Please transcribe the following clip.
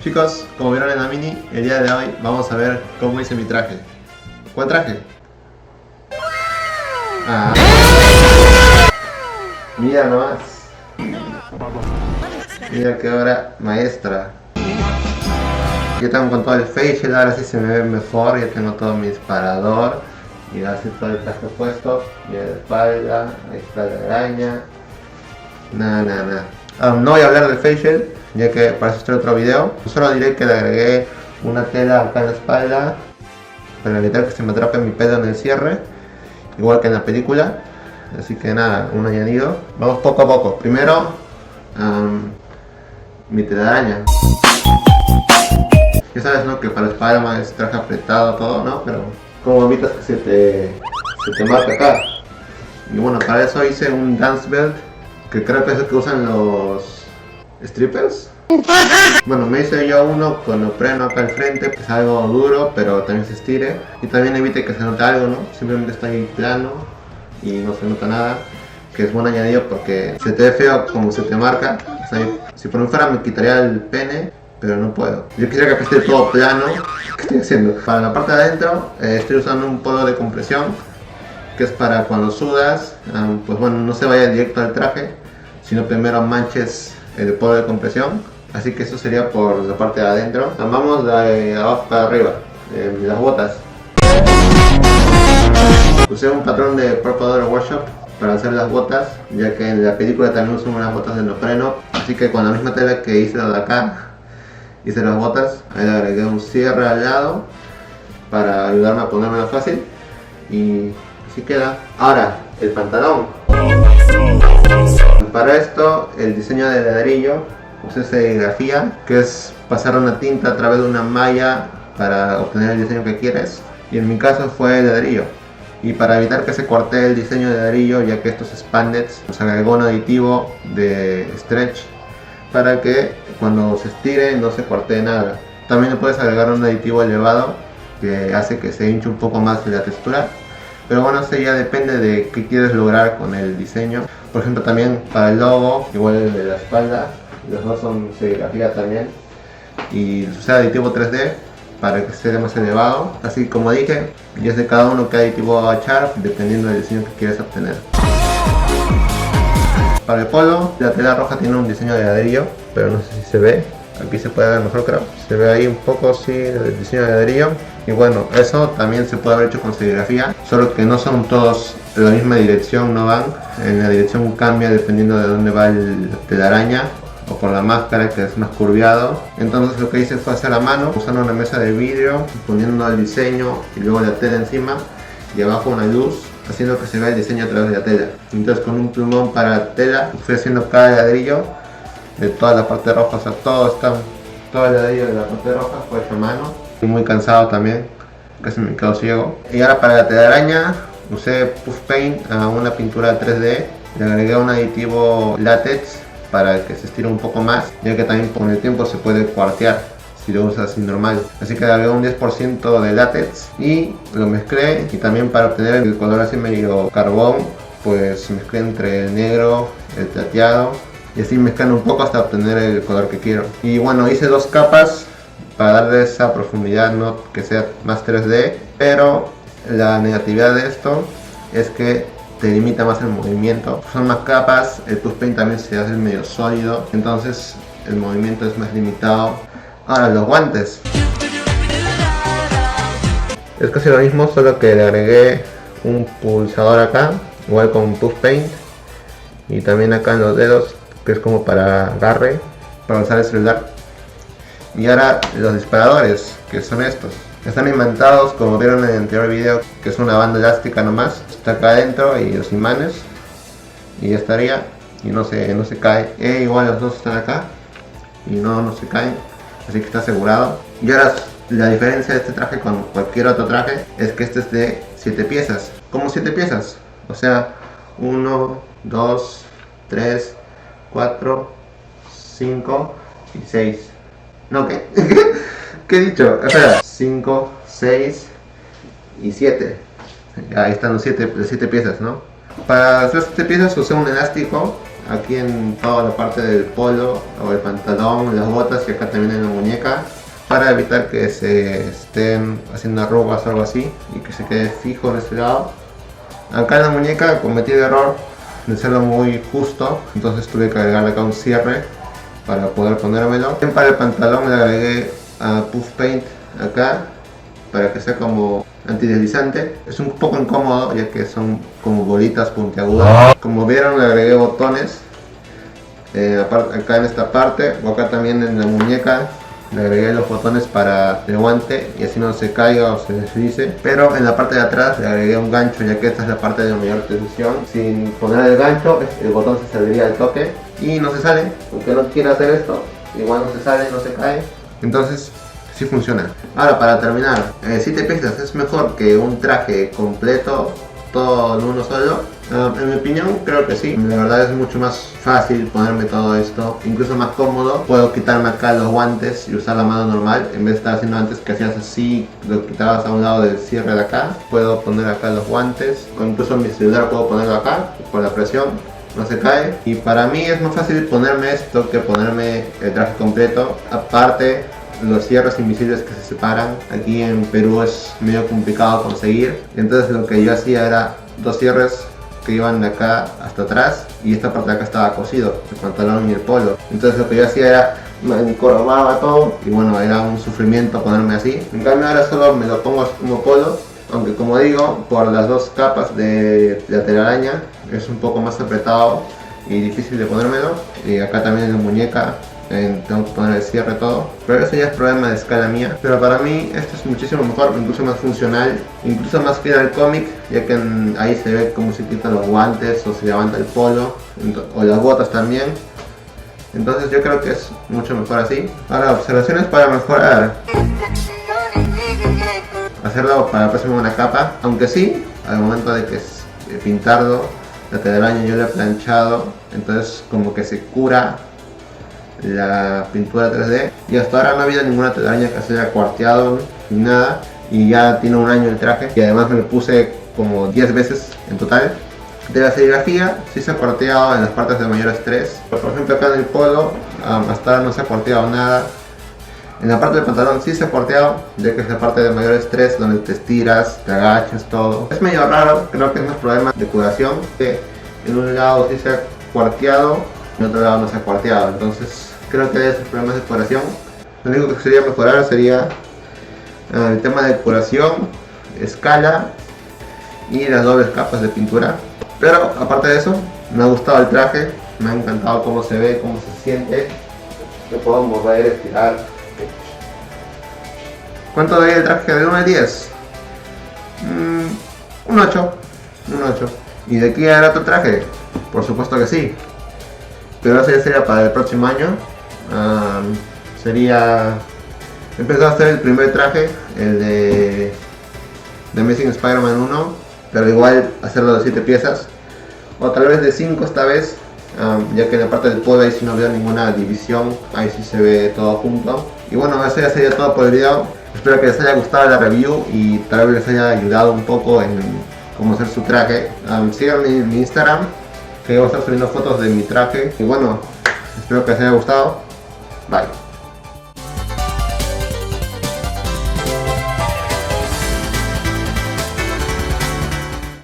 Chicos, como vieron en la mini, el día de hoy vamos a ver cómo hice mi traje. ¿Cuál traje? Ah. Mira nomás. Mira qué obra maestra. Ya tengo con todo el facial, ahora sí se me ve mejor, ya tengo todo mi disparador. Y ahora sí todo el traje puesto. Mira la espalda, ahí está la araña. Nada. No voy a hablar del facial, ya que para eso estoy otro video. Solo diré que le agregué una tela acá en la espalda para evitar que se me atrape mi pelo en el cierre, igual que en la película. Así que nada, un añadido. Vamos poco a poco. Primero, mi telaraña. Ya sabes, ¿no? Que para Spider-Man es traje apretado todo, ¿no? Pero como evitas que se te marque acá. Y bueno, para eso hice un dance belt, que creo que es el que usan los strippers. Bueno, me hice yo uno con neopreno acá al frente, que es algo duro, pero también se estire. Y también evite que se note algo, ¿no? Simplemente está ahí plano y no se nota nada, que es buen añadido porque se te ve feo como se te marca. O sea, si por mí fuera me quitaría el pene, pero no puedo. Yo quisiera que esté todo plano. ¿Qué estoy haciendo? Para la parte de adentro estoy usando un polvo de compresión, que es para cuando sudas, pues bueno, no se vaya directo al traje, sino primero manches el polvo de compresión. Así que eso sería por la parte de adentro. Vamos de abajo para arriba, las botas. Usé un patrón de Purple Dollar Workshop para hacer las botas, ya que en la película también uso unas botas de neopreno. Así que con la misma tela que hice de acá, hice las botas. Ahí le agregué un cierre al lado para ayudarme a ponérmelo fácil. Y así queda. Ahora, el pantalón. Para esto, el diseño de ladrillo, usé serigrafía, que es pasar una tinta a través de una malla para obtener el diseño que quieres. Y en mi caso fue el ladrillo. Y para evitar que se corte el diseño de ladrillo, ya que estos spandex, nos agregó un aditivo de stretch para que cuando se estire no se corte nada. También le puedes agregar un aditivo elevado que hace que se hinche un poco más la textura. Pero bueno, eso ya depende de qué quieres lograr con el diseño. Por ejemplo, también para el logo, igual el de la espalda, los dos son serigrafía también. Y usé aditivo 3D para que esté más elevado. Así como dije, y es de cada uno qué aditivo va a echar dependiendo del diseño que quieres obtener. Para el polo, la tela roja tiene un diseño de ladrillo, pero no sé si se ve. Aquí se puede ver mejor, creo. Se ve ahí un poco así el diseño de ladrillo. Y bueno, eso también se puede haber hecho con serigrafía, solo que no son todos en la misma dirección, no van. En la dirección cambia dependiendo de dónde va la telaraña, o por la máscara, que es más curviado. Entonces lo que hice fue hacer a mano, usando una mesa de vidrio, poniendo el diseño y luego la tela encima y abajo una luz, haciendo que se vea el diseño a través de la tela. Entonces con un plumón para la tela fui haciendo cada ladrillo de toda la parte roja, o sea, todo el ladrillo de la parte roja fue hecho a mano. Estoy muy cansado también, casi me quedo ciego. Y ahora para la telaraña usé puff paint a una pintura 3D, le agregué un aditivo látex para que se estire un poco más, ya que también con el tiempo se puede cuartear si lo usas así normal. Así que le agregué un 10% de látex y lo mezclé, y también para obtener el color así medio carbón, pues mezclé entre el negro, el plateado, y así mezclando un poco hasta obtener el color que quiero. Y bueno, hice dos capas para darle esa profundidad, no que sea más 3D, pero la negatividad de esto es que te limita más el movimiento. Son más capas, el push paint también se hace medio sólido, entonces el movimiento es más limitado. Ahora los guantes. Es casi lo mismo, solo que le agregué un pulsador acá, igual con push paint, y también acá en los dedos, que es como para agarre, para usar el celular. Y ahora los disparadores, que son estos. Están imantados, como vieron en el anterior video, que es una banda elástica nomás. Está acá adentro y los imanes, y ya estaría, y no se cae. Igual los dos están acá y no se caen, así que está asegurado. Y ahora la diferencia de este traje con cualquier otro traje es que este es de 7 piezas. ¿Cómo 7 piezas? O sea, 1, 2, 3, 4, 5 y 6. No, ¿qué? ¿Qué he dicho? Espera, 5, 6 y 7. Ahí están las 7 piezas, ¿no? Para hacer 7 piezas usé un elástico aquí en toda la parte del polo o el pantalón, las botas y acá también en la muñeca, para evitar que se estén haciendo arrugas o algo así y que se quede fijo en este lado. Acá en la muñeca cometí el error de hacerlo muy justo, entonces tuve que agregarle acá un cierre para poder ponérmelo. Para el pantalón le agregué a Puff Paint acá para que sea como antideslizante. Es un poco incómodo ya que son como bolitas puntiagudas. Como vieron, le agregué botones acá en esta parte, o acá también en la muñeca le agregué los botones para el guante y así no se caiga o se deslice. Pero en la parte de atrás le agregué un gancho, ya que esta es la parte de mayor tensión. Sin poner el gancho, el botón se saldría al toque y no se sale. Aunque no quiera hacer esto, igual no se sale, no se cae. Entonces sí funciona. Ahora, para terminar, si te piensas, es mejor que un traje completo todo en uno solo. En mi opinión, creo que sí. La verdad es mucho más fácil ponerme todo esto, incluso más cómodo. Puedo quitarme acá los guantes y usar la mano normal, en vez de estar haciendo antes que hacías así, lo quitabas a un lado del cierre de acá. Puedo poner acá los guantes, o incluso mi celular puedo ponerlo acá, por la presión no se cae. Y para mí es más fácil ponerme esto que ponerme el traje completo. Aparte, los cierres invisibles que se separan aquí en Perú es medio complicado conseguir, entonces lo que yo hacía era dos cierres que iban de acá hasta atrás y esta parte de acá estaba cosido, el pantalón y el polo. Entonces lo que yo hacía era encorvaba todo y bueno, era un sufrimiento ponerme así. En cambio ahora solo me lo pongo como polo, aunque como digo, por las dos capas de la telaraña es un poco más apretado y difícil de ponérmelo. Y acá también en la muñeca tengo que poner el cierre todo, pero eso ya es problema de escala mía. Pero para mí esto es muchísimo mejor, incluso más funcional, incluso más fiel al cómic, ya que ahí se ve cómo se quitan los guantes o se levanta el polo o las botas también. Entonces yo creo que es mucho mejor así. Ahora, observaciones para mejorar: hacerlo para la próxima una capa, aunque sí, al momento de que pintarlo, la telaraña yo la he planchado, entonces como que se cura la pintura 3D y hasta ahora no ha habido ninguna telaraña que se haya cuarteado ni nada, y ya tiene un año el traje y además me lo puse como 10 veces en total. De la serigrafía sí se ha cuarteado en las partes de mayor estrés, por ejemplo acá en el polo hasta ahora no se ha cuarteado nada. En la parte del pantalón sí se ha cuarteado, ya que es la parte de mayor estrés donde te estiras, te agachas, todo. Es medio raro, creo que es más problema de curación, que en un lado sí se ha cuarteado, en otro lado no se ha cuarteado, entonces creo que hay esos problemas de curación. Lo único que sería mejorar sería el tema de curación, escala y las dobles capas de pintura. Pero aparte de eso, me ha gustado el traje, me ha encantado cómo se ve, cómo se siente. Lo puedo mover, estirar. ¿Cuánto daría el traje de 1 a 10? Un 8. Un 8. ¿Y de aquí hará otro traje? Por supuesto que sí. Pero eso ya sería para el próximo año. Sería empezar a hacer el primer traje, el de Amazing Spider-Man 1, pero igual hacerlo de 7 piezas, o tal vez de 5 esta vez, ya que en la parte del polo ahí sí no veo ninguna división, ahí sí se ve todo junto. Y bueno, eso ya sería todo por el video. Espero que les haya gustado la review y tal vez les haya ayudado un poco en cómo hacer su traje. Síganme en mi Instagram, que voy a estar subiendo fotos de mi traje. Y bueno, espero que les haya gustado. Bye.